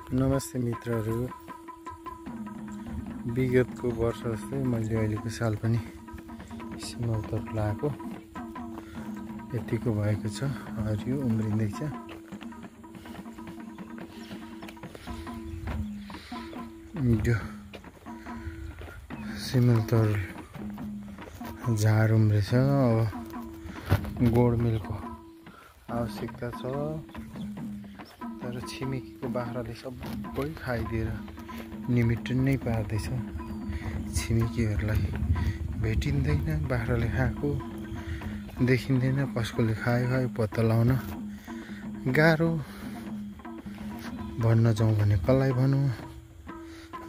नमस्ते मित्रहरू। विगतको वर्ष जस्तै मैले अहिलेको साल पनि सिमलतरुल लगाएको यतिको भएको छ। हरियो उम्रिँदैछ। यो सिमलतरुल झार उम्रेछ। अब गोडमेलको आवश्यकता छ, तर छिमेकीको बाख्राले सबै खाइदिएर निमिट्टै नै पार्दैछ। छिमेकीहरूलाई भेटिँदैन, बाख्राले खाएको देखिँदैन, कसकोले खायो पत्ता लगाउन गाह्रो। भन्न जाउँ भने कसलाई भनौँ,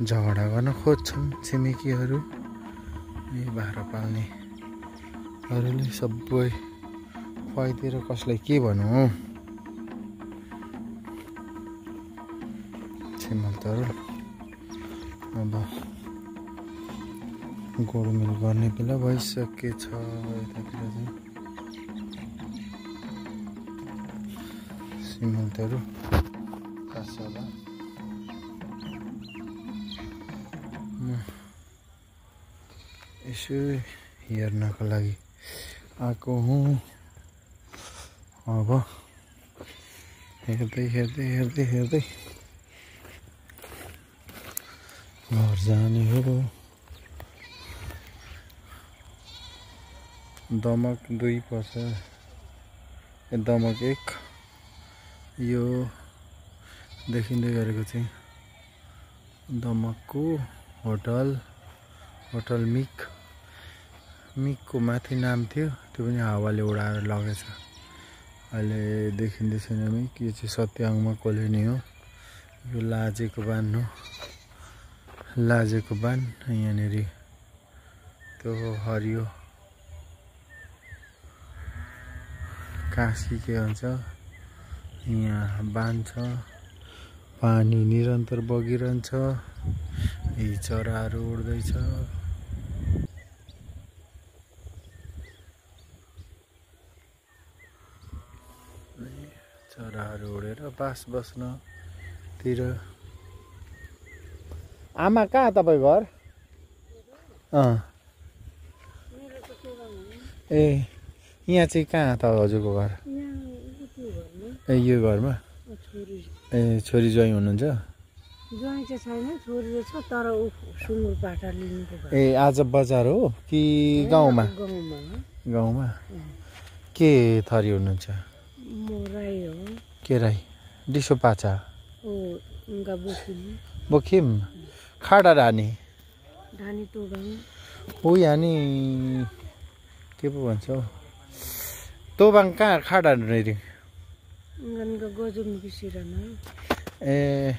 झगडा गर्न खोज्छन् छिमेकीहरू। यी बाख्रा पाल्नेहरूले सबै खुवाइदिएर कसलाई के भनौँ। सिमलतरुल अब गोडमेल गर्ने बेला भइसकेछ। यतातिर चाहिँ सिमलतरुल काँचोला यसो हेर्नको लागि आएको हुँ। अब हेर्दै घर जाने हो। दमक 2 पर्छ, दमक 1। यो देखिँदै गरेको चाहिँ दमकको होटल मिकको माथि नाम थियो, त्यो पनि हावाले उडाएर लगेछ। अहिले देखिँदै छैन मिक। यो चाहिँ सत्याङमा कोलोनी हो। यो लाजेको बान हो। लाजेको बान यहाँनिर त्यो हरियो काँसी के भन्छ, यहाँ बान छ। पानी निरन्तर बगिरहन्छ। यी चराहरू उड्दैछ। चराहरू उडेर बास बस्नतिर। आमा कहाँ तपाईँ घर? ए यहाँ चाहिँ कहाँ त हजुरको घर? ए यो घरमा? ए छोरी ज्वाइँ हुनुहुन्छ? ज्वाइँ चाहिँ छैन, छोरी छ, तर ऊ सुँगुर पाठा लिनुको भयो। ए आज बजार हो कि गाउँमा? गाउँमा। के थरी हुनुहुन्छ? म राई हो। के राई? डिसो पाछा उनका बोकिम खाडा ढानी टोबाङ हो। यहाँ नि के पो भन्छ हौ, तोबाङ कहाँ खाडा ढानी? ए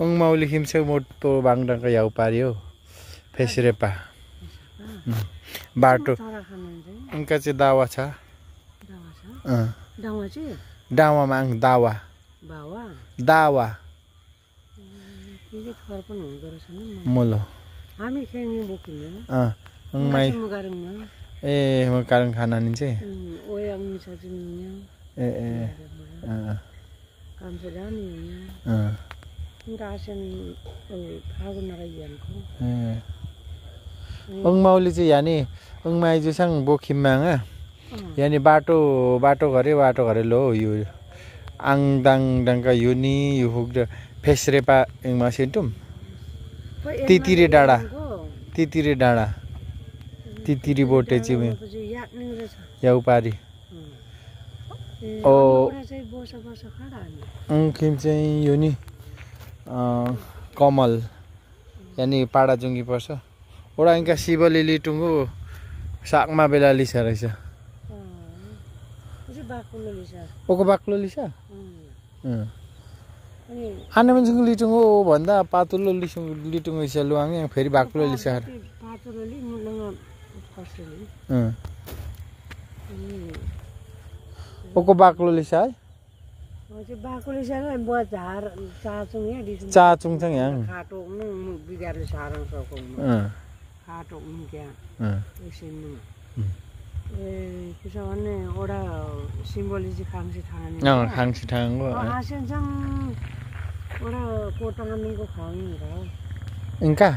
उङमाउली खिम्से मोटो बाङडाङको याउ पार्यो फेसरेपा बाटो उनका चाहिँ दावा छ। दावा माङ दावा मोलो हामी खेल्ने बोकिने ए म कारण खाना नि चाहिँ उङमाउली चाहिँ यानी उङमाई जुसाङ बोखिममाङा यानी बाटो घरे लो यो आङदाङ डाङका युनि यो हुक फेसरेपा इङमा सेन्टुम तितिरे डाँडा तितिरी बोटे चाहिँ याउ पारी ओ उङखिम चाहिँ यो नि कमल यानी पाडा जुङ्गी पर्छ। ओडा इनका शिवली लिटुङ्गो सागमा बेला लिसा रहेछ। ओको बाक्लो लिसा आने मान्छेको लिटुङ्गो भन्दा पातुलो लिटुङ्गो लिसा लुवाङ फेरि बाक्लो लिसा ओको बाक्लो लिसा है चाचुङ छ यहाँ खाङसी ठाङ खाङसी ठाङ Orang पोटंगमिंगको खाउँ र Engka?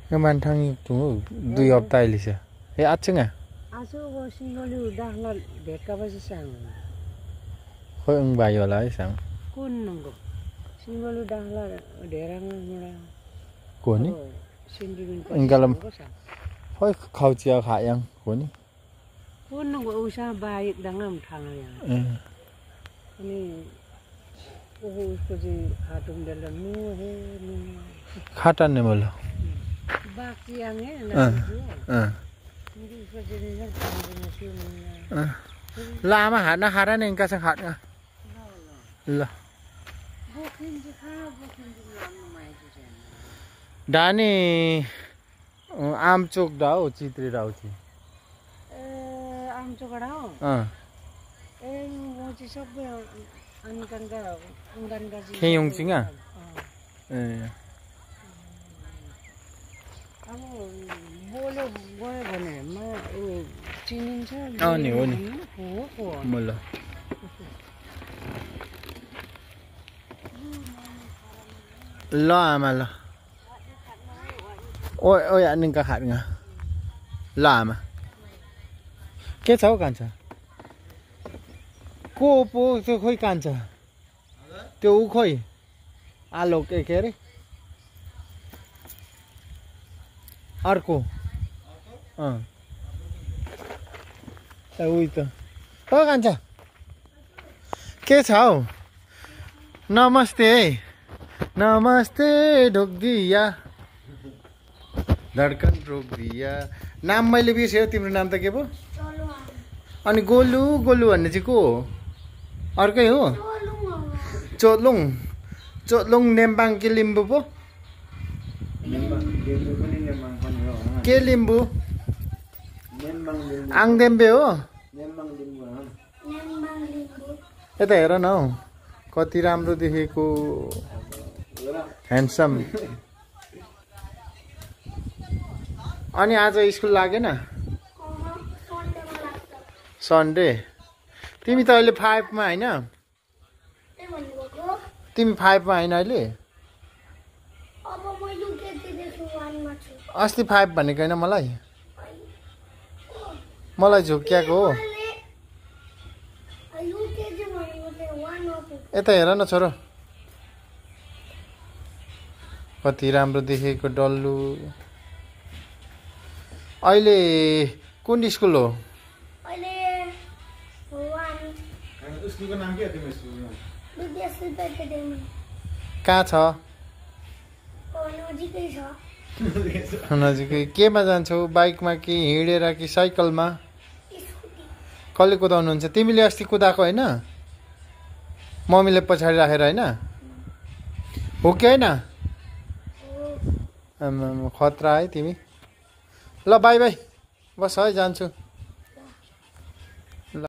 Ngaman thang tu 2 hafta ilisa. Achenga? आजु वो सिंगली दाखला भेटका बजे सांग Khoi ung bai wala sang. कुन नंगो सिंगली दाखला ढेराङ मोडा Koni? सिन्डिबिन Engkalam. Khoi khau chia kha yang koni. कुन नंगो उसा बाइक दंगम थांग या अनि ओहो उसको चाहिँ हाटुम देल नु हे नु Khatan ne molo. बाकी आंगे Lama hana hara ne engka sang hat nga. La. Dani आमचोक डाउ चित्री डाउ छि आमचोक डाउ ए म चाहिँ सबै अनगनगा उंगनगा जी खेयong सिंगा ए अब बोल्यो गयो भने म चिनिन्छ नि हो नि हो मुल्ल ल आमा ल ओइ ओइ निका खाट nga ल आमा के छ हौ कान्छ को पो त्यो खोइ कान्छ त्यो उ खोइ आलो के अरे अर्को उही त हो कान्छ के छ हौ नमस्ते नमस्ते ढोक दिया धडकन रोक दिया नाम मैले बिर्सेँ तिम्रो नाम त के पो अनि गोलु गोलु भन्ने चाहिँ को हो अर्कै हो चोलुङ चोलुङ नेम्बाङ के लिम्बू पो के लिम्बू आङदेम्बे हो यता हेर न हौ कति राम्रो देखेको ह्यान्डसम अनि आज स्कुल लागेन सन्डे तिमी त अहिले 5 मा हैन तिमी 5 मा हैन अहिले अब म युकेजीदेखि 1 मा छु अस्ति 5 भनेको हैन मलाई झुक्क्याको हो युकेजी भनेको चाहिँ 1 हो यता हेर न छोरो कति राम्रो देखेको डल्लु अहिले कुन स्कुल हो अहिले 1 स्कुलको नाम के हो तिम्रो स्कुलको विद्याश्री एकाडेमी कहाँ छ नजिकै छ नजिकै केमा जान्छौ बाइकमा कि हिँडेर कि साइकलमा कसले कुदाउनुहुन्छ तिमीले अस्ति कुदाएको हैन मम्मीले पछाडि राखेर हैन हो कि हैन खतरा है तिमी ल बाई बाई बस है जान्छु